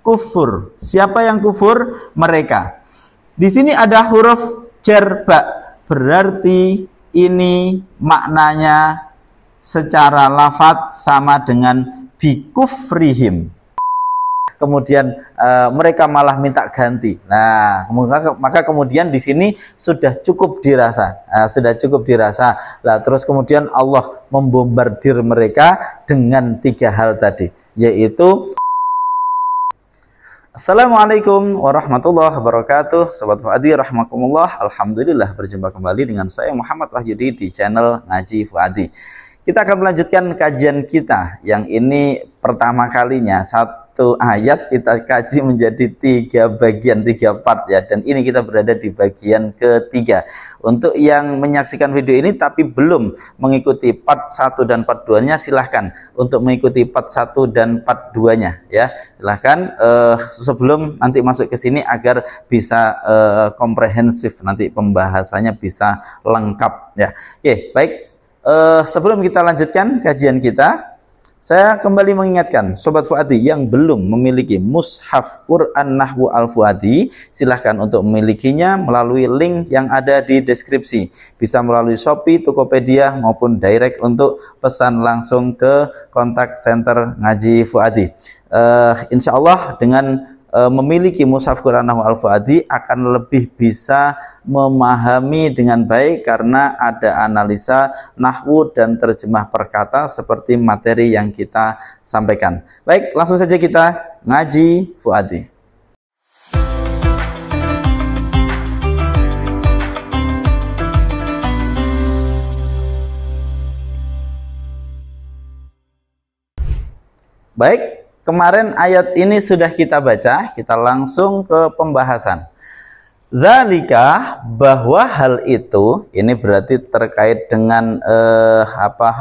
kufur. Siapa yang kufur? Mereka. Di sini ada huruf jar ba, berarti ini maknanya secara lafadz sama dengan bikufrihim. Kemudian mereka malah minta ganti. Nah, maka kemudian di sini sudah cukup dirasa, Nah, terus kemudian Allah membombardir mereka dengan 3 hal tadi, yaitu Assalamualaikum warahmatullahi wabarakatuh. Sobat Fuadi rahimakumullah. Alhamdulillah berjumpa kembali dengan saya Muhammad Wahyudi di channel Ngaji Fuadi. Kita akan melanjutkan kajian kita yang ini pertama kalinya. Satu ayat kita kaji menjadi 3 bagian, 3 part ya. Dan ini kita berada di bagian ketiga. Untuk yang menyaksikan video ini tapi belum mengikuti part 1 dan part 2-nya, silahkan untuk mengikuti part 1 dan part 2-nya ya. Silahkan sebelum nanti masuk ke sini agar bisa komprehensif, nanti pembahasannya bisa lengkap ya. Oke, baik. Sebelum kita lanjutkan kajian kita, saya kembali mengingatkan Sobat Fuadi yang belum memiliki mushaf Quran Nahwu Al-Fuadi, silahkan untuk memilikinya melalui link yang ada di deskripsi. Bisa melalui Shopee, Tokopedia, maupun direct untuk pesan langsung ke kontak center Ngaji Fuadi. Insya Allah dengan memiliki mushaf Quran Nahwu Al-Fuadi akan lebih bisa memahami dengan baik karena ada analisa nahwu dan terjemah perkata seperti materi yang kita sampaikan. Baik, langsung saja kita ngaji Fuadi. Baik, kemarin ayat ini sudah kita baca, kita langsung ke pembahasan. Dzalika, bahwa hal itu, ini berarti terkait dengan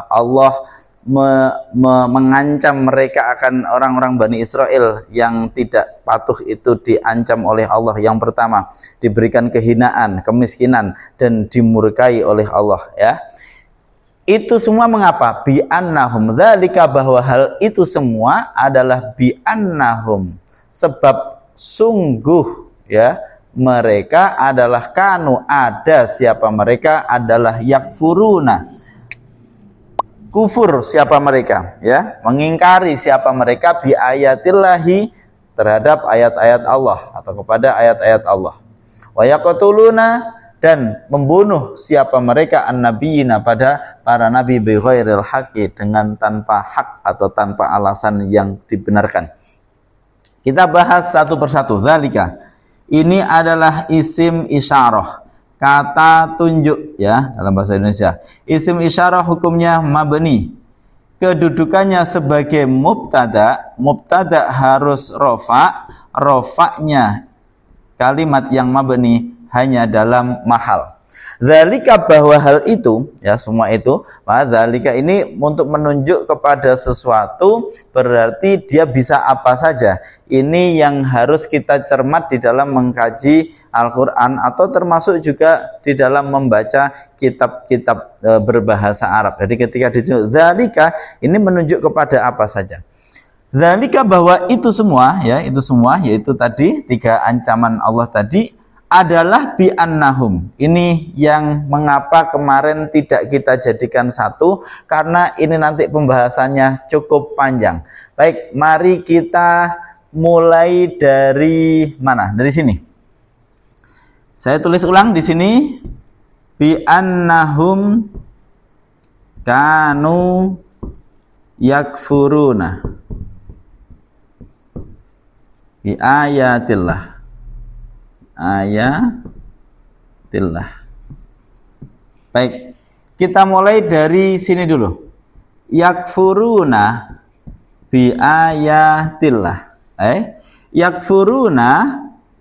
Allah mengancam mereka akan orang-orang Bani Israel yang tidak patuh itu diancam oleh Allah. Yang pertama, diberikan kehinaan, kemiskinan, dan dimurkai oleh Allah ya. Itu semua mengapa? Bi'annahum. Dzalika, bahwa hal itu semua adalah bi'annahum, sebab sungguh ya mereka adalah kanu, ada siapa mereka adalah yakfuruna, kufur siapa mereka ya, mengingkari siapa mereka biayatillahi, terhadap ayat-ayat Allah atau kepada ayat-ayat Allah, wa yaqtuluna, dan membunuh siapa mereka annabiyina, pada para nabi bighairil haqqi, dengan tanpa hak atau tanpa alasan yang dibenarkan. Kita bahas satu persatu. Dzalika, ini adalah isim isyarah, kata tunjuk ya dalam bahasa Indonesia. Isim isyarah hukumnya mabni, kedudukannya sebagai mubtada. Mubtada harus rofa, rofanya kalimat yang mabni hanya dalam mahal. Dzalika, bahwa hal itu ya, semua itu, dzalika ini untuk menunjuk kepada sesuatu, berarti dia bisa apa saja. Ini yang harus kita cermat di dalam mengkaji Al-Qur'an atau termasuk juga di dalam membaca kitab-kitab berbahasa Arab. Jadi ketika ditunjuk dzalika, ini menunjuk kepada apa saja. Dzalika, bahwa itu semua ya, itu semua yaitu tadi 3 ancaman Allah tadi adalah bi'annahum. Ini yang mengapa kemarin tidak kita jadikan satu, karena ini nanti pembahasannya cukup panjang. Baik, mari kita mulai dari mana? Dari sini. Saya tulis ulang di sini. Bi'annahum kanu yakfuruna bi ayatillah. Ayatillah. Baik, kita mulai dari sini dulu. Yakfuruna bi ayatillah. Yakfuruna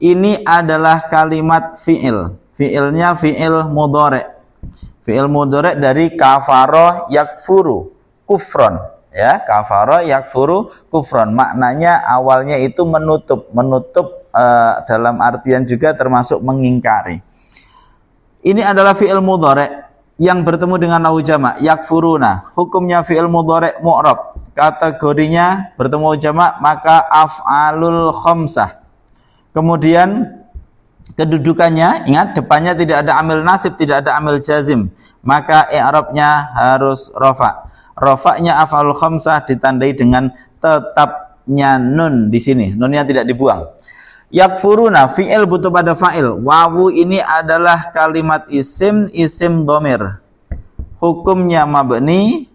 ini adalah kalimat fi'il. Fi'ilnya fi'il mudhari'. Fi'il mudhari' dari kafara yakfuru, kufron ya. Kafara yakfuru kufron. Maknanya awalnya itu menutup, dalam artian juga termasuk mengingkari. Ini adalah fi'il mudhari'. yang bertemu dengan wawu jamak, yakfuruna, hukumnya fi'il mudhari' mu'rab. Kategorinya bertemu wawu jamak maka af'alul khamsah. Kemudian kedudukannya, ingat depannya tidak ada amil nasib, tidak ada amil jazim, maka i'rabnya harus rafa. Rafa'nya af'alul khamsah ditandai dengan tetapnya nun di sini. Nunnya tidak dibuang. Yakfuruna, fi'il butuh pada fa'il. Wawu ini adalah kalimat isim dhamir. Hukumnya mabni,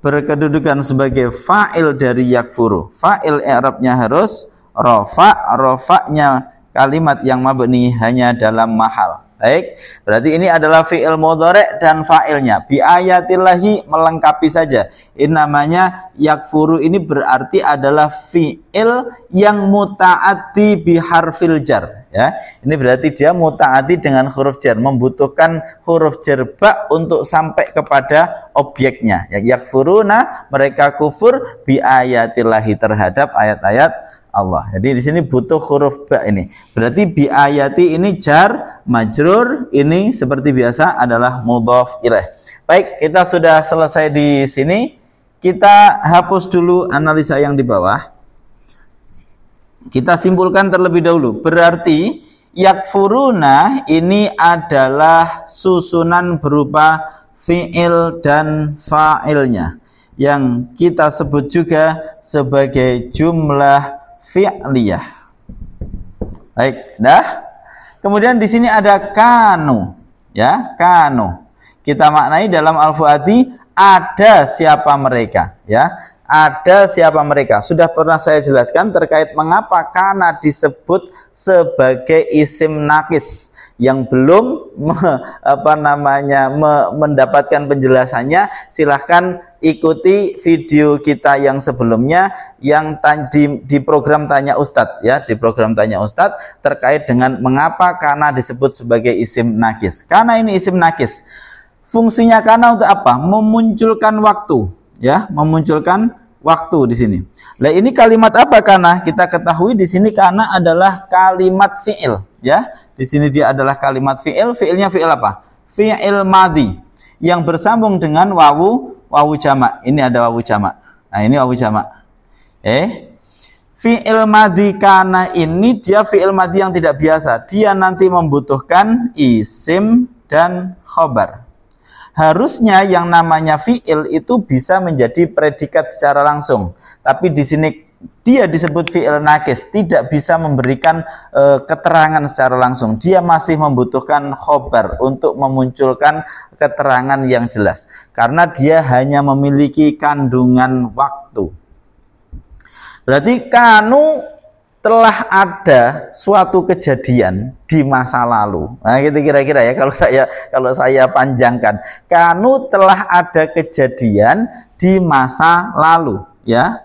berkedudukan sebagai fa'il dari yakfuru. Fa'il i'rabnya harus rafa'. Rafa'nya kalimat yang mabni hanya dalam mahal. Baik, berarti ini adalah fi'il mudhari' dan fa'ilnya. Bi ayatillahi melengkapi saja. Ini namanya yakfuru, ini berarti adalah fi'il yang muta'ati bi harfil jar. Ya, ini berarti dia muta'ati dengan huruf jar, membutuhkan huruf jar ba untuk sampai kepada objeknya. Yakfuruna, mereka kufur bi ayatillahi terhadap ayat-ayat Allah. Jadi di sini butuh huruf ba ini. Berarti bi ayati ini jar majrur, ini seperti biasa adalah mudhaf ilaih. Baik, kita sudah selesai di sini. Kita hapus dulu analisa yang di bawah. Kita simpulkan terlebih dahulu. Berarti yakfuruna ini adalah susunan berupa fi'il dan fa'ilnya yang kita sebut juga sebagai jumlah fi'liyah. Baik, sudah. Kemudian di sini ada kanu, ya, kanu. Kita maknai dalam al-fuati ada siapa mereka, ya. Ada siapa mereka. Sudah pernah saya jelaskan terkait mengapa kana disebut sebagai isim nakis yang belum mendapatkan penjelasannya. Silahkan ikuti video kita yang sebelumnya yang di program Tanya Ustadz, ya, di program Tanya Ustadz terkait dengan mengapa kana disebut sebagai isim nakis. Kana ini isim nakis. Fungsinya kana untuk apa? Memunculkan waktu, ya, memunculkan waktu di sini. Nah, ini kalimat apa kana? Kita ketahui di sini kana adalah kalimat fi'il, ya. Di sini dia adalah kalimat fi'il. Fi'ilnya fi'il apa? Fi'il madhi yang bersambung dengan wawu jamak. Ini ada wawu jamak. Nah, ini wawu jamak. Fi'il madhi kana ini dia fi'il madhi yang tidak biasa. Dia nanti membutuhkan isim dan khobar. Harusnya yang namanya fi'il itu bisa menjadi predikat secara langsung. Tapi di sini dia disebut fi'il nakis, tidak bisa memberikan keterangan secara langsung. Dia masih membutuhkan khobar untuk memunculkan keterangan yang jelas. Karena dia hanya memiliki kandungan waktu. Berarti kanu telah ada suatu kejadian di masa lalu. Nah, gitu kira-kira ya kalau saya panjangkan. Kanu telah ada kejadian di masa lalu, ya.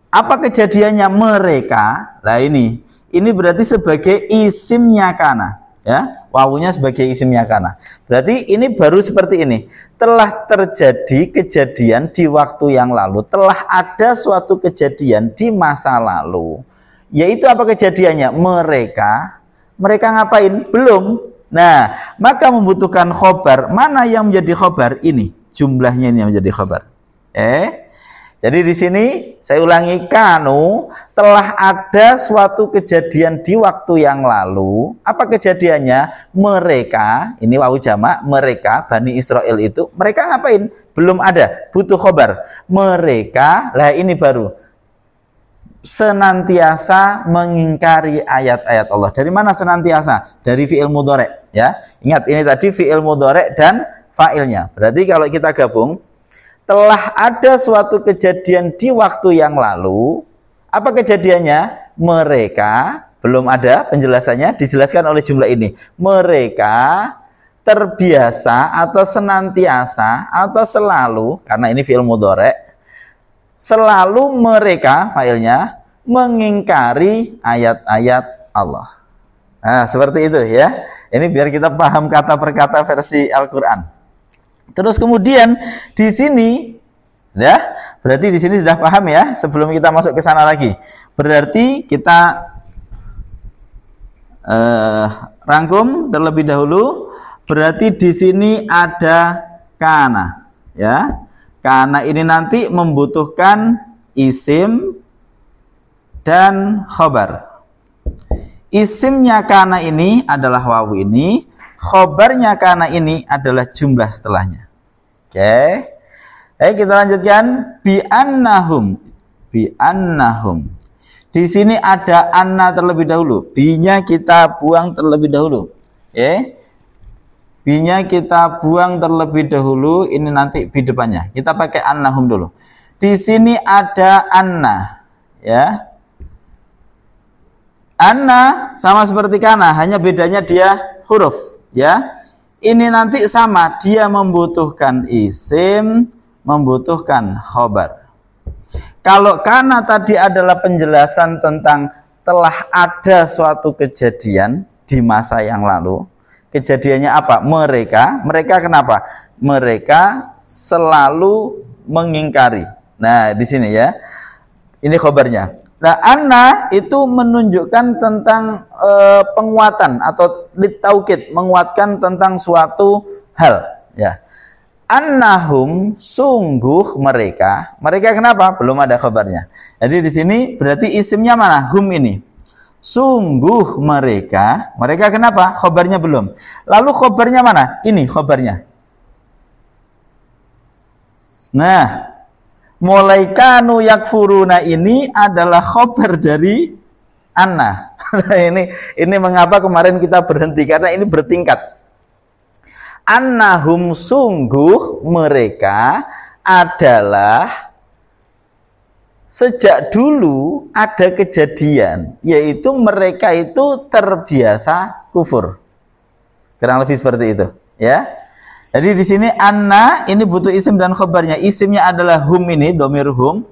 Apa kejadiannya? Mereka. Nah, ini berarti sebagai isimnya kana, ya. Wawunya sebagai isimnya kana. Berarti ini baru seperti ini. Telah terjadi kejadian di waktu yang lalu, telah ada suatu kejadian di masa lalu. Yaitu apa kejadiannya? Mereka ngapain? Belum. Nah, maka membutuhkan khobar. Mana yang menjadi khobar? Ini jumlahnya ini yang menjadi khobar. Jadi di sini saya ulangi, kanu telah ada suatu kejadian di waktu yang lalu. Apa kejadiannya? Mereka, ini wawu jamak, mereka Bani Israel itu, mereka ngapain? Belum ada, butuh khobar. Mereka, lah ini baru senantiasa mengingkari ayat-ayat Allah. Dari mana senantiasa? Dari fi'il mudhari', ya. Ingat, ini tadi fi'il mudhari' dan fa'ilnya. Berarti kalau kita gabung, telah ada suatu kejadian di waktu yang lalu. Apa kejadiannya? Mereka, belum ada penjelasannya, dijelaskan oleh jumlah ini. Mereka terbiasa atau senantiasa atau selalu, karena ini fi'il mudhari', selalu mereka, failnya, mengingkari ayat-ayat Allah. Nah, seperti itu ya. Ini biar kita paham kata per kata versi Al-Quran. Terus kemudian di sini, ya, berarti di sini sudah paham ya. Sebelum kita masuk ke sana lagi, berarti kita rangkum terlebih dahulu berarti di sini ada kana, ya. Kana ini nanti membutuhkan isim dan khobar. Isimnya kana ini adalah wawu ini, khobarnya kana ini adalah jumlah setelahnya. Oke. Kita lanjutkan bi'annahum. Di sini ada anna terlebih dahulu. Bi-nya kita buang terlebih dahulu. Bi-nya kita buang terlebih dahulu. Ini nanti bi depannya. Kita pakai annahum dulu. Di sini ada anna, ya. Anna sama seperti kana, hanya bedanya dia huruf, ya. Ini nanti sama, dia membutuhkan isim, membutuhkan khobar. Kalau kana tadi adalah penjelasan tentang telah ada suatu kejadian di masa yang lalu. Kejadiannya apa? Mereka kenapa? Mereka selalu mengingkari. Nah, di sini ya. Ini khobarnya. Nah, anna itu menunjukkan tentang penguatan atau litaukid, menguatkan tentang suatu hal, ya. Annahum, sungguh mereka kenapa? Belum ada khobarnya. Jadi di sini berarti isimnya mana? Hum ini. Sungguh mereka kenapa? Khobarnya belum. Lalu khobarnya mana? Ini khobarnya. Nah, mulai kanu yakfuruna ini adalah khobar dari anna. ini mengapa kemarin kita berhenti, karena ini bertingkat. Annahum, sungguh mereka adalah, sejak dulu ada kejadian, yaitu mereka itu terbiasa kufur. Kurang lebih seperti itu, ya. Jadi di sini anna ini butuh isim dan khobarnya. Isimnya adalah hum ini, dhamir hum.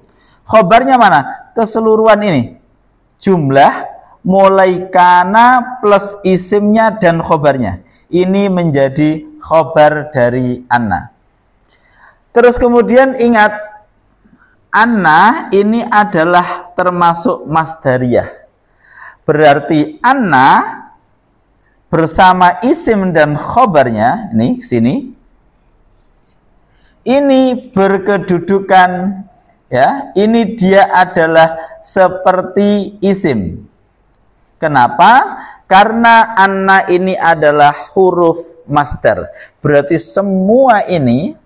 Khobarnya mana? Keseluruhan ini. Jumlah mulai kana plus isimnya dan khobarnya. Ini menjadi khobar dari anna. Terus kemudian ingat, anna ini adalah termasuk masdariyah. Berarti anna bersama isim dan khobarnya, ini sini, ini berkedudukan, ya, ini dia adalah seperti isim. Kenapa? Karena anna ini adalah huruf masdar. Berarti semua ini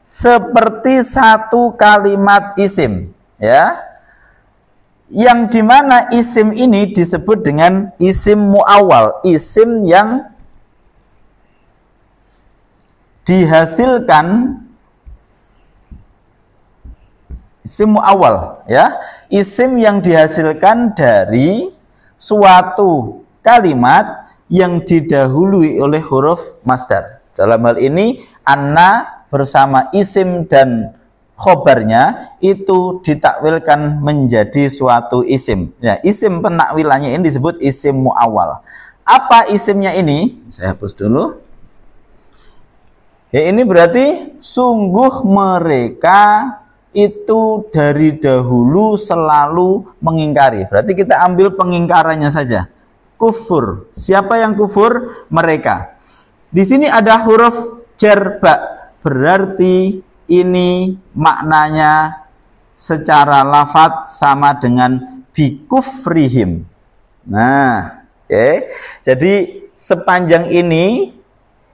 seperti satu kalimat isim, ya. Yang dimana isim ini disebut dengan isim mu'awwal, isim yang dihasilkan, isim mu'awwal, ya, isim yang dihasilkan dari suatu kalimat yang didahului oleh huruf masdar. Dalam hal ini anna bersama isim dan khobarnya itu ditakwilkan menjadi suatu isim. Ya, isim penakwilannya ini disebut isim mu'awwal. Apa isimnya ini? Saya hapus dulu. Ya, ini berarti sungguh mereka itu dari dahulu selalu mengingkari. Berarti kita ambil pengingkarannya saja. Kufur. Siapa yang kufur? Mereka. Di sini ada huruf jar ba. Berarti ini maknanya secara lafadz sama dengan bikufrihim. Nah, jadi sepanjang ini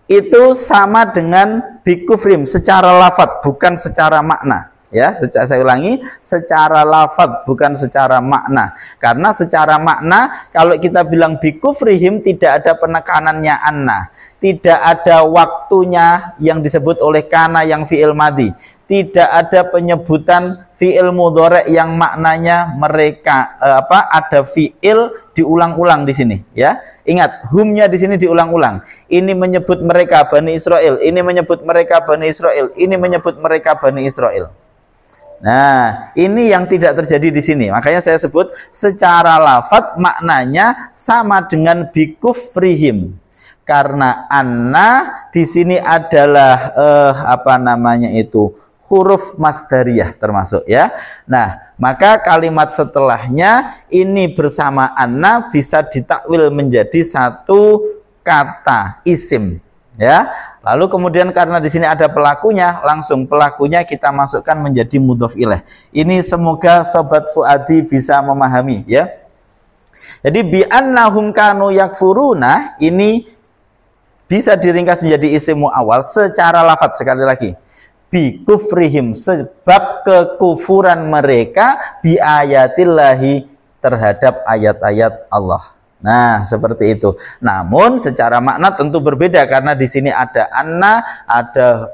itu sama dengan bikufrihim secara lafadz, bukan secara makna. Ya, saya ulangi, secara lafadz bukan secara makna. Karena secara makna kalau kita bilang bikufrihim tidak ada penekanannya anna, tidak ada waktunya yang disebut oleh kana yang fi'il madhi, tidak ada penyebutan fi'il mudhari yang maknanya mereka ada fi'il diulang-ulang di sini, ya. Ingat, humnya di sini diulang-ulang. Ini menyebut mereka Bani Israel, ini menyebut mereka Bani Israel, ini menyebut mereka Bani Israel. Nah, ini yang tidak terjadi di sini. Makanya saya sebut secara lafadz maknanya sama dengan bikufrihim. Karena anna di sini adalah huruf masdariyah termasuk, ya. Nah, maka kalimat setelahnya ini bersama anna bisa ditakwil menjadi satu kata isim, ya. Lalu kemudian karena di sini ada pelakunya, langsung pelakunya kita masukkan menjadi mudhof ilaih. Ini semoga sobat Fuadi bisa memahami, ya. Jadi bi annahum kanu yakfuruna ini bisa diringkas menjadi isim muawwal secara lafadz sekali lagi. Bi kufrihim, sebab kekufuran mereka bi ayatillahi, terhadap ayat-ayat Allah. Nah, seperti itu. Namun secara makna tentu berbeda karena di sini ada anna, ada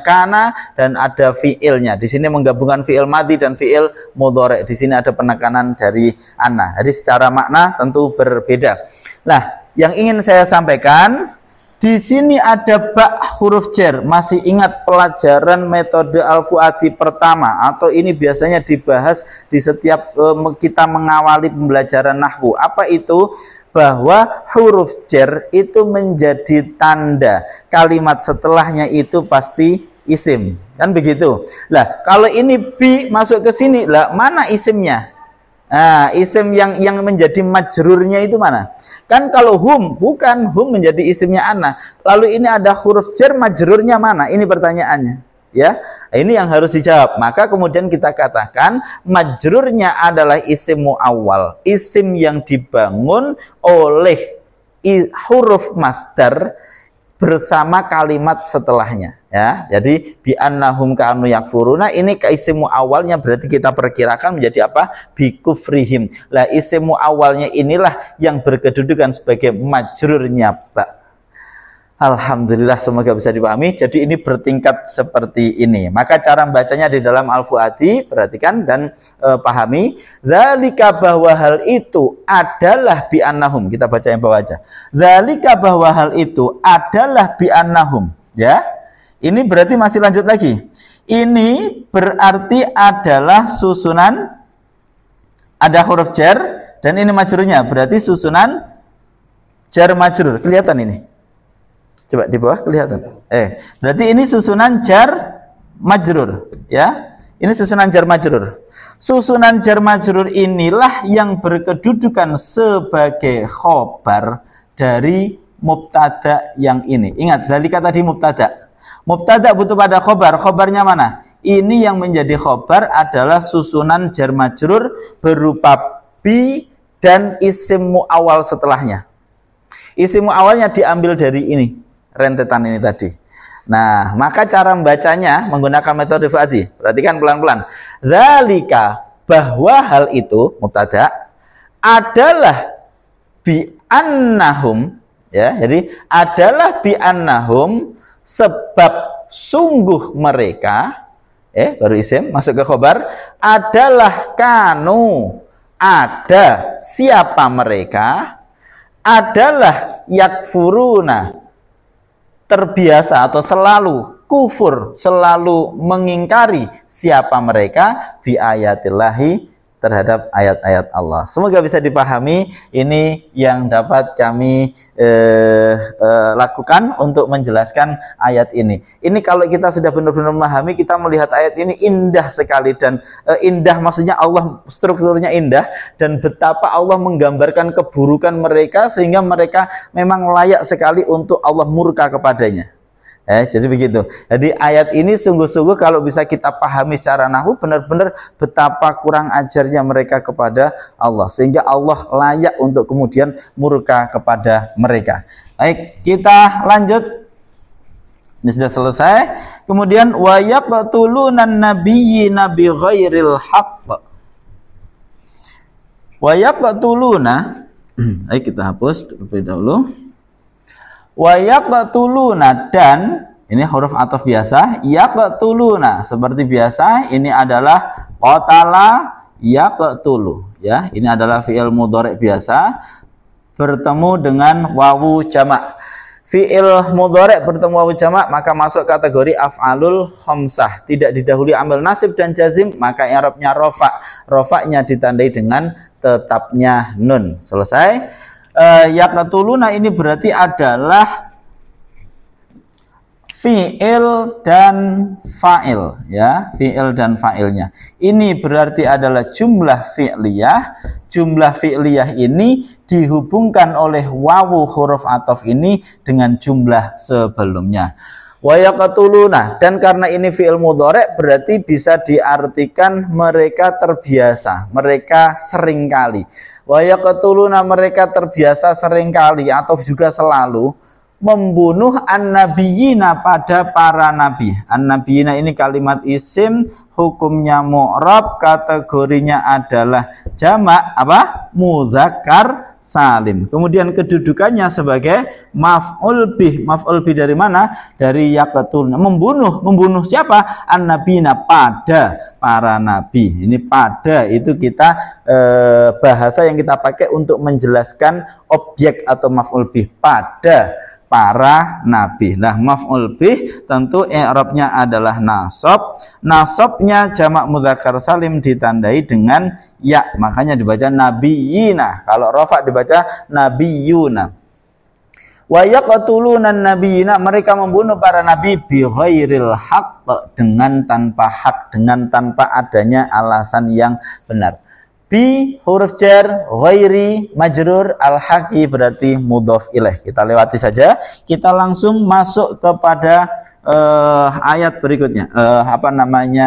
kana, dan ada fiilnya. Di sini menggabungkan fiil madhi dan fiil mudhari. Di sini ada penekanan dari anna. Jadi secara makna tentu berbeda. Nah, yang ingin saya sampaikan, di sini ada ba huruf jar. Masih ingat pelajaran metode Al-Fuadi pertama, atau ini biasanya dibahas di setiap kita mengawali pembelajaran nahwu. Apa itu? Bahwa huruf jar itu menjadi tanda. Kalimat setelahnya itu pasti isim. Kan begitu. Lah, kalau ini bi masuk ke sini, lah mana isimnya? Nah, isim yang menjadi majrurnya itu mana? Kan kalau hum, bukan, hum menjadi isimnya ana. Lalu ini ada huruf jar, majrurnya mana? Ini pertanyaannya, ya. Ini yang harus dijawab. Maka kemudian kita katakan majrurnya adalah isim muawwal, isim yang dibangun oleh huruf masdar bersama kalimat setelahnya, ya. Jadi bi annahum kanu yakfuruna, ini ke isim muawwalnya berarti kita perkirakan menjadi apa? Bi kufrihim. Lah isim muawwalnya inilah yang berkedudukan sebagai majrurnya ba. Alhamdulillah, semoga bisa dipahami. Jadi ini bertingkat seperti ini. Maka cara membacanya di dalam Al-Fuadi, perhatikan dan pahami. Dzalika, bahwa hal itu adalah bi annahum. Kita baca yang bawah aja. Dzalika, bahwa hal itu adalah bi annahum. Ya. Ini berarti masih lanjut lagi. Ini berarti adalah susunan, ada huruf jar dan ini majrurnya. Berarti susunan jar majrur. Kelihatan ini? Coba di bawah kelihatan. Berarti ini susunan jar majrur, ya. Ini susunan jar majrur. Susunan jar majrur inilah yang berkedudukan sebagai khobar dari mubtada yang ini. Ingat, dalika tadi mubtada. Mubtada butuh pada khobar. Khobarnya mana? Ini yang menjadi khobar adalah susunan jar majrur berupa bi dan isim muawwal setelahnya. Isim muawwalnya diambil dari ini, rentetan ini tadi. Nah, maka cara membacanya menggunakan metode Fuadi. Perhatikan pelan-pelan. Dzalika, bahwa hal itu mubtada adalah bi annahum, ya. Jadi adalah bi annahum, sebab sungguh mereka, baru isim masuk ke khobar, adalah kanu, ada siapa mereka, adalah yakfuruna, terbiasa atau selalu kufur, selalu mengingkari siapa mereka, bi ayatillahi, terhadap ayat-ayat Allah. Semoga bisa dipahami. Ini yang dapat kami lakukan untuk menjelaskan ayat ini. Ini kalau kita sudah benar-benar memahami, kita melihat ayat ini indah sekali. Dan indah maksudnya Allah, strukturnya indah. Dan betapa Allah menggambarkan keburukan mereka sehingga mereka memang layak sekali untuk Allah murka kepadanya. Jadi begitu. Jadi ayat ini sungguh-sungguh kalau bisa kita pahami secara nahwu, benar-benar betapa kurang ajarnya mereka kepada Allah, sehingga Allah layak untuk kemudian murka kepada mereka. Baik, kita lanjut. Ini sudah selesai. Kemudian wa yaqtulunan nabiyyina bighairil haqq. Wa yaqtuluna. Ayo kita hapus terlebih dahulu. Wa yaqtuluna, dan ini huruf ataf biasa, yaqtuluna seperti biasa, ini adalah qatala yaqtulu, ya. Ini adalah fi'il mudhari biasa bertemu dengan wawu jamak. Fi'il mudhari bertemu wawu jamak maka masuk kategori af'alul khamsah, tidak didahului amil nasib dan jazim, maka i'rabnya rafa. Rafa'nya ditandai dengan tetapnya nun. Selesai. Yaqtuluna ini berarti adalah fi'il dan fa'il, ya, fi'il dan fa'ilnya. Ini berarti adalah jumlah fi'liyah. Jumlah fi'liyah ini dihubungkan oleh wawu huruf ataf ini dengan jumlah sebelumnya. Wa yaqtuluna, dan karena ini fi'il mudhari' berarti bisa diartikan mereka terbiasa, mereka seringkali. Wa yaqtuluna, mereka terbiasa seringkali atau juga selalu membunuh an-nabiyina, pada para nabi. An-nabiyina ini kalimat isim, hukumnya mu'rab, kategorinya adalah jamak apa? Mudzakkar salim. Kemudian kedudukannya sebagai maf'ul bih. Maf'ul bih dari mana? Dari yaqtulna. Membunuh siapa? An-nabiyina, pada para nabi. Ini pada itu kita bahasa yang kita pakai untuk menjelaskan objek atau maf'ul bih, pada para nabi. Nah, maf'ul bih tentu i'rabnya adalah nasab. Nasabnya jamak mudzakkar salim ditandai dengan ya, makanya dibaca nabiyina. Kalau rafa dibaca nabiyuna. Wa yaqtuluna nabiyina, mereka membunuh para nabi bi ghairil haqq, dengan tanpa hak, dengan tanpa adanya alasan yang benar. Bi huruf jar, ghairi majrur, al-haqi berarti mudhof ilaih. Kita lewati saja. Kita langsung masuk kepada ayat berikutnya.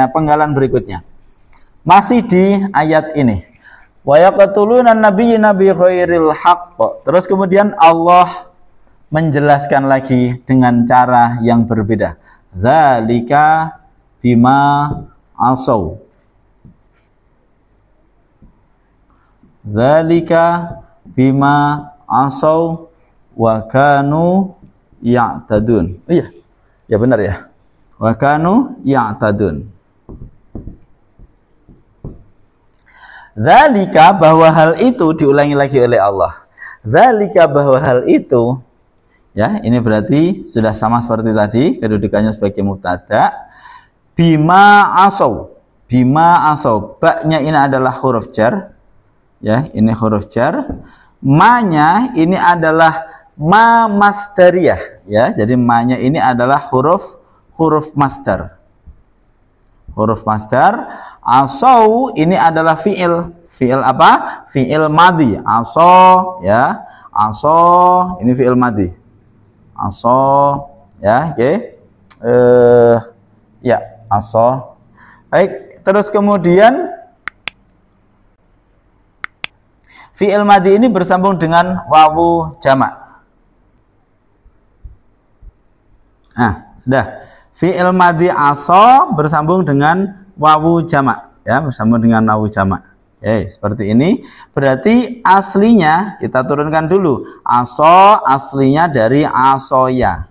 Penggalan berikutnya. Masih di ayat ini. Wa yaqtuluna nabiyina bi ghairil haqq. Terus kemudian Allah menjelaskan lagi dengan cara yang berbeda. Dzalika bima asaw. Dzalika bima asaw wa kanu ya'tadun. Oh iya. Ya benar ya. Wa kanu ya'tadun. Dzalika, bahwa hal itu, diulangi lagi oleh Allah. Dzalika, bahwa hal itu, ya, ini berarti sudah sama seperti tadi, kedudukannya sebagai mubtada. Bima asaw. Bima asaw. Ba-nya ini adalah huruf jar. Ya, ini huruf jar. Ma-nya ini adalah ma masdariyah, ya. Jadi ma-nya ini adalah huruf masdar. Huruf masdar. Asau ini adalah fi'il. Fi'il apa? Fi'il madhi. Asau, ya. Asau ini fi'il madhi. Asau, ya, oke. Ya, asau. Baik, terus kemudian fi'il madhi ini bersambung dengan wawu jamak. Nah, sudah. Fi'il madhi asa bersambung dengan wawu jamak, ya, bersambung dengan wawu jamak. Oke, seperti ini. Berarti aslinya kita turunkan dulu. Asa aslinya dari asoya.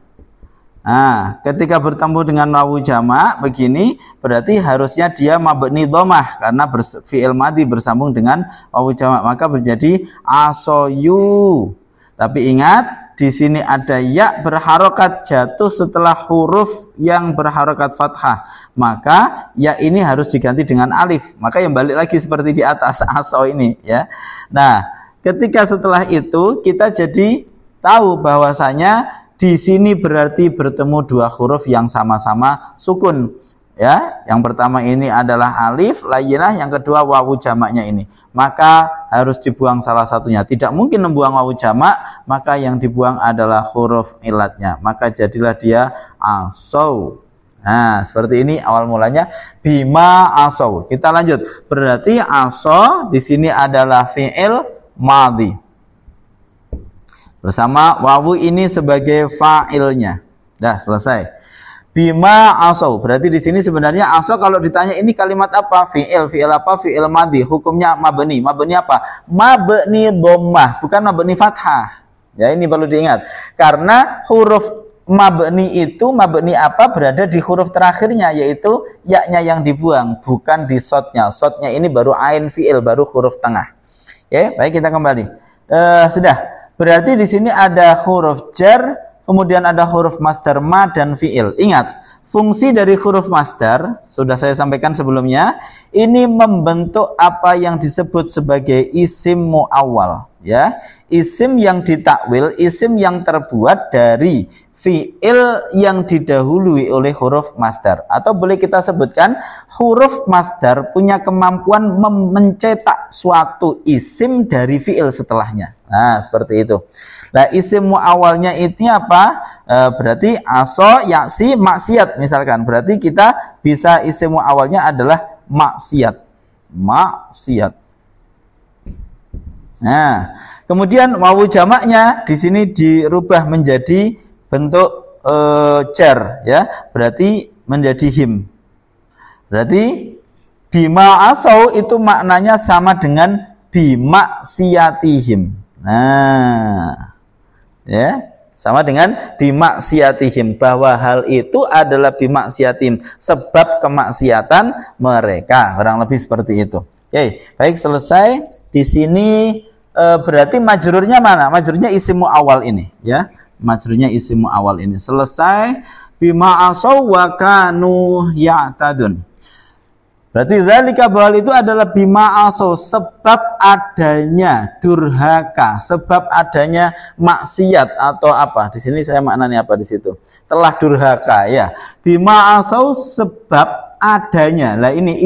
Nah, ketika bertemu dengan wawu jamak begini, berarti harusnya dia mabni dhammah karena fi'il madhi bersambung dengan wawu jamak, maka menjadi asoyu. Tapi ingat, di sini ada ya berharokat jatuh setelah huruf yang berharokat fathah, maka ya ini harus diganti dengan alif. Maka yang balik lagi seperti di atas aso ini, ya. Nah, ketika setelah itu kita jadi tahu bahwasanya di sini berarti bertemu dua huruf yang sama-sama sukun, ya. Yang pertama ini adalah alif layyinah, yang kedua wawu jamaknya ini. Maka harus dibuang salah satunya. Tidak mungkin membuang wawu jamak, maka yang dibuang adalah huruf ilatnya. Maka jadilah dia asaw. Nah, seperti ini awal mulanya bima asaw. Kita lanjut. Berarti asaw di sini adalah fi'il madhi. Bersama wawu ini sebagai fa'ilnya. Dah selesai. Bima asaw. Berarti di sini sebenarnya asaw kalau ditanya ini kalimat apa? Fi'il. Fi'il apa? Fi'il madhi. Hukumnya mabni. Mabni apa? Mabni dhammah, bukan mabni fathah. Ya, ini perlu diingat. Karena huruf mabni itu mabni apa? Berada di huruf terakhirnya, yaitu ya-nya yang dibuang, bukan di shotnya. Shotnya ini baru ain fi'il, baru huruf tengah. Oke, baik, kita kembali. Sudah. Berarti di sini ada huruf jar, kemudian ada huruf masdar ma dan fi'il. Ingat, fungsi dari huruf masdar sudah saya sampaikan sebelumnya, ini membentuk apa yang disebut sebagai isim muawwal, ya. Isim yang ditakwil, isim yang terbuat dari fi'il yang didahului oleh huruf masdar, atau boleh kita sebutkan huruf masdar punya kemampuan mencetak suatu isim dari fi'il setelahnya. Nah, seperti itu. Nah, isim awalnya itu apa? Berarti aso, yaksi, maksiat misalkan. Berarti kita bisa isim awalnya adalah maksiat. Maksiat. Nah, kemudian wawu jamaknya di sini dirubah menjadi bentuk jar, ya. Berarti menjadi him. Berarti bima asau itu maknanya sama dengan bimaksiatihim. Nah, ya, sama dengan bimaksiatihim, bahwa hal itu adalah bimaksiatihim, sebab kemaksiatan mereka, kurang lebih seperti itu. Oke, baik, selesai. Di sini berarti majrurnya mana? Majrurnya isim awal ini, ya. Majrurnya isim awal ini selesai. Bima asau wa kanu ya'tadun. Berarti zalika, bahwa itu adalah bima asau, sebab adanya durhaka, sebab adanya maksiat atau apa? Di sini saya maknanya apa di situ? Telah durhaka, ya. Bima asau, sebab adanya. Lah ini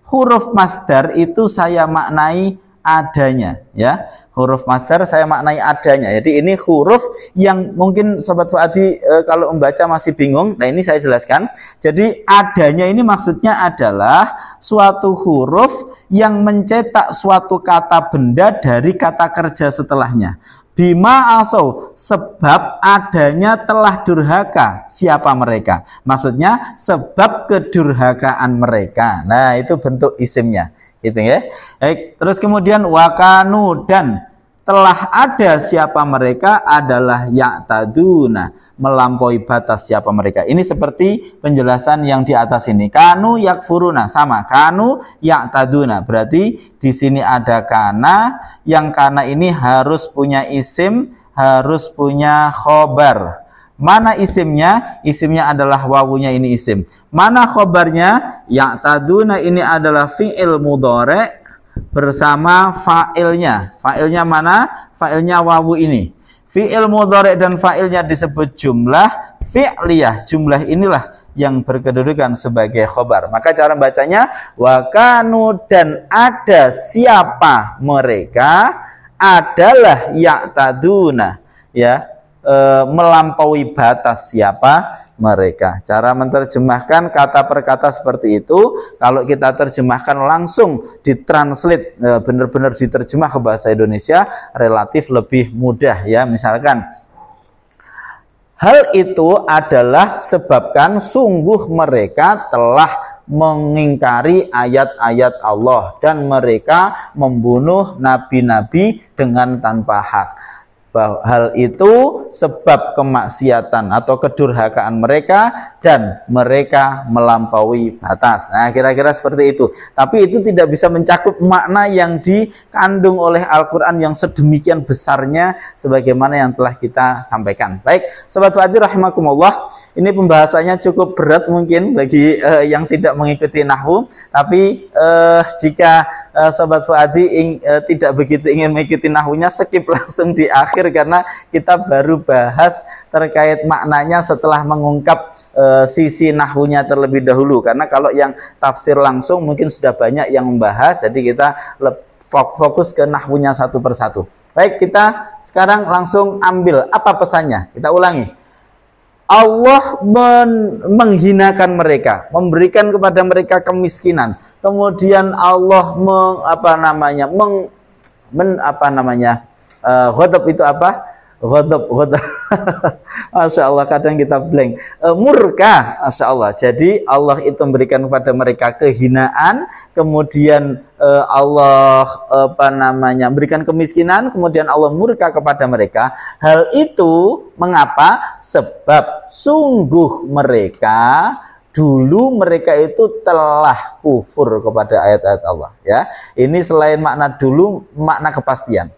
huruf masdar itu saya maknai adanya, ya. Huruf masdar saya maknai adanya. Jadi ini huruf yang mungkin Sobat Fuadi kalau membaca masih bingung. Nah, ini saya jelaskan. Jadi adanya ini maksudnya adalah suatu huruf yang mencetak suatu kata benda dari kata kerja setelahnya. Bima asau, sebab adanya telah durhaka siapa mereka. Maksudnya sebab kedurhakaan mereka. Nah, itu bentuk isimnya. Gitu ya. Baik, terus kemudian wakanu, dan telah ada siapa mereka adalah ya'taduna, melampaui batas siapa mereka. Ini seperti penjelasan yang di atas ini. Kanu yakfuruna, sama kanu ya'taduna. Berarti di sini ada kana, yang kana ini harus punya isim, harus punya khobar. Mana isimnya? Isimnya adalah wawunya, ini isim. Mana khobarnya? Ya'taduna ini adalah fi'il mudhari' bersama fa'ilnya. Fa'ilnya mana? Fa'ilnya wawu ini. Fi'il mudhari' dan fa'ilnya disebut jumlah fi'liyah. Jumlah inilah yang berkedudukan sebagai khobar. Maka cara bacanya wakanu, dan ada siapa mereka adalah ya'taduna, ya. Melampaui batas siapa mereka. Cara menerjemahkan kata per kata seperti itu. Kalau kita terjemahkan langsung ditranslate, benar-benar diterjemah ke bahasa Indonesia, relatif lebih mudah, ya. Misalkan, hal itu adalah sebabkan sungguh mereka telah mengingkari ayat-ayat Allah dan mereka membunuh nabi-nabi dengan tanpa hak. Hal itu sebab kemaksiatan atau kedurhakaan mereka dan mereka melampaui batas. Nah, kira-kira seperti itu. Tapi itu tidak bisa mencakup makna yang dikandung oleh Al-Quran yang sedemikian besarnya sebagaimana yang telah kita sampaikan. Baik, Sobat Fuadi rahimakumullah, ini pembahasannya cukup berat mungkin bagi yang tidak mengikuti nahwu. Tapi jika Sobat Fuadi tidak begitu ingin mengikuti nahwunya, skip langsung di akhir, karena kita baru bahas terkait maknanya setelah mengungkap sisi nahwunya terlebih dahulu. Karena kalau yang tafsir langsung mungkin sudah banyak yang membahas, jadi kita fokus ke nahwunya satu persatu. Baik, kita sekarang langsung ambil apa pesannya. Kita ulangi. Allah menghinakan mereka, memberikan kepada mereka kemiskinan. Kemudian Allah ghadab itu apa? Ghadab. Masya Allah, kadang kita blank. Murka, Masya Allah. Jadi Allah itu memberikan kepada mereka kehinaan, kemudian Allah memberikan kemiskinan, kemudian Allah murka kepada mereka. Hal itu mengapa? Sebab sungguh mereka dulu mereka itu telah kufur kepada ayat-ayat Allah, ya. Ini selain makna dulu, makna kepastian.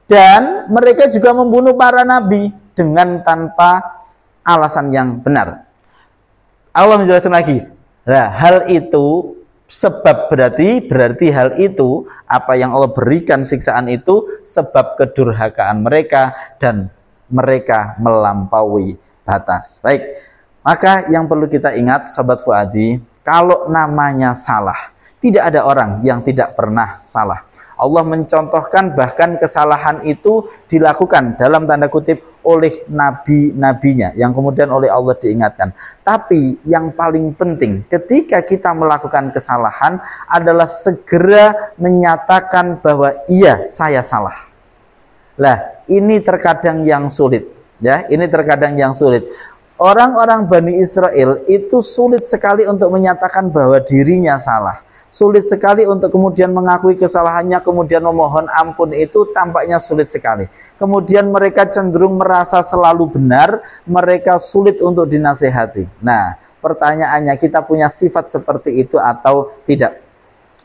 Dan mereka juga membunuh para nabi dengan tanpa alasan yang benar. Allah menjelaskan lagi. Nah, hal itu sebab berarti hal itu, apa yang Allah berikan siksaan itu sebab kedurhakaan mereka dan mereka melampaui batas. Baik, maka yang perlu kita ingat Sobat Fuadi, kalau namanya salah, tidak ada orang yang tidak pernah salah. Allah mencontohkan bahkan kesalahan itu dilakukan dalam tanda kutip oleh nabi-nabinya yang kemudian oleh Allah diingatkan. Tapi yang paling penting ketika kita melakukan kesalahan adalah segera menyatakan bahwa iya, saya salah. Lah, ini terkadang yang sulit, ya. Ini terkadang yang sulit. Orang-orang Bani Israel itu sulit sekali untuk menyatakan bahwa dirinya salah. Sulit sekali untuk kemudian mengakui kesalahannya, kemudian memohon ampun, itu tampaknya sulit sekali. Kemudian mereka cenderung merasa selalu benar, mereka sulit untuk dinasehati. Nah, pertanyaannya, kita punya sifat seperti itu atau tidak?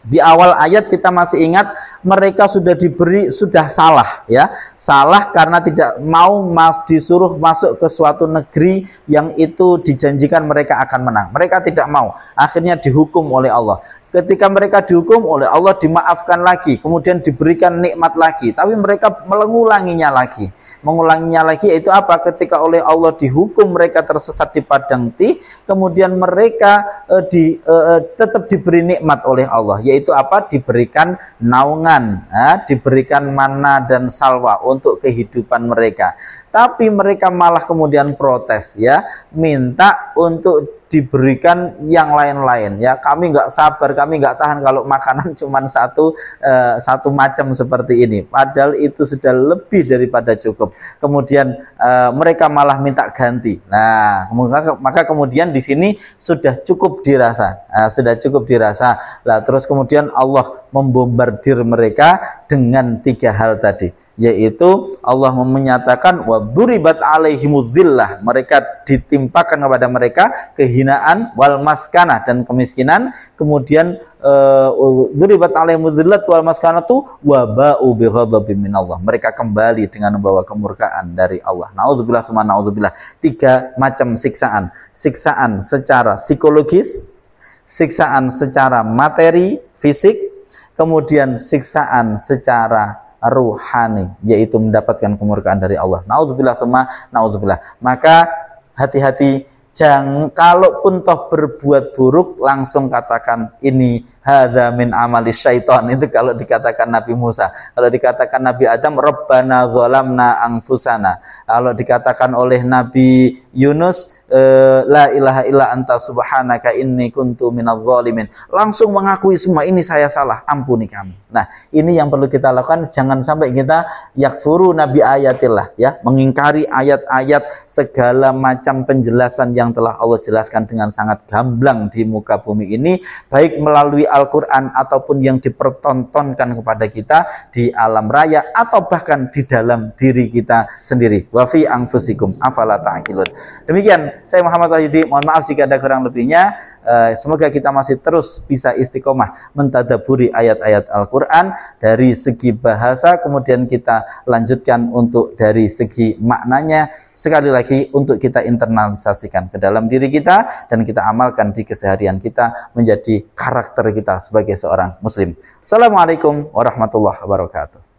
Di awal ayat kita masih ingat mereka sudah salah, ya. Salah karena tidak mau disuruh masuk ke suatu negeri yang itu dijanjikan mereka akan menang. Mereka tidak mau. Akhirnya dihukum oleh Allah. Ketika mereka dihukum oleh Allah, dimaafkan lagi, kemudian diberikan nikmat lagi, tapi mereka mengulanginya lagi. Mengulanginya lagi yaitu apa? Ketika oleh Allah dihukum, mereka tersesat di padang tih, kemudian mereka tetap diberi nikmat oleh Allah, yaitu apa? Diberikan naungan, diberikan manna dan salwa untuk kehidupan mereka. Tapi mereka malah kemudian protes, ya, minta untuk diberikan yang lain-lain, ya. Kami nggak sabar, kami nggak tahan kalau makanan cuma satu macam seperti ini, padahal itu sudah lebih daripada cukup. Kemudian mereka malah minta ganti. Nah, maka kemudian di sini sudah cukup dirasa, Lah, terus kemudian Allah membombardir mereka dengan 3 hal tadi, yaitu Allah menyatakan wa duribat alaihimuzillah, mereka ditimpakan kepada mereka kehinaan, wal maskanah, dan kemiskinan. Kemudian duribat alaihimuzillah wal maskanatu wa ba'u bighadabin minallah, mereka kembali dengan membawa kemurkaan dari Allah. Nauzubillah tsumma nauzubillah. 3 macam siksaan. Siksaan secara psikologis, siksaan secara materi fisik, kemudian siksaan secara ruhani, yaitu mendapatkan kemurkaan dari Allah. Nauzubillah tsumma nauzubillah. Maka hati-hati, jangan kalaupun toh berbuat buruk langsung katakan ini hadza min amali syaitan. Itu kalau dikatakan Nabi Musa. Kalau dikatakan Nabi Adam, Rabbana zalamna anfusana. Kalau dikatakan oleh Nabi Yunus, la ilaha illa anta subhanaka inni kuntu minadz zalimin, langsung mengakui semua ini saya salah, ampuni kami. Nah, ini yang perlu kita lakukan. Jangan sampai kita yakfuru nabi ayatillah, ya, mengingkari ayat-ayat segala macam penjelasan yang telah Allah jelaskan dengan sangat gamblang di muka bumi ini, baik melalui Al-Quran ataupun yang dipertontonkan kepada kita di alam raya atau bahkan di dalam diri kita sendiri. Wa fi anfusikum afala ta'qilun. Demikian, saya Muhammad Wahyudi, mohon maaf jika ada kurang lebihnya. Semoga kita masih terus bisa istiqomah mentadaburi ayat-ayat Al-Quran dari segi bahasa, kemudian kita lanjutkan untuk dari segi maknanya, sekali lagi untuk kita internalisasikan ke dalam diri kita dan kita amalkan di keseharian kita menjadi karakter kita sebagai seorang muslim. Assalamualaikum warahmatullahi wabarakatuh.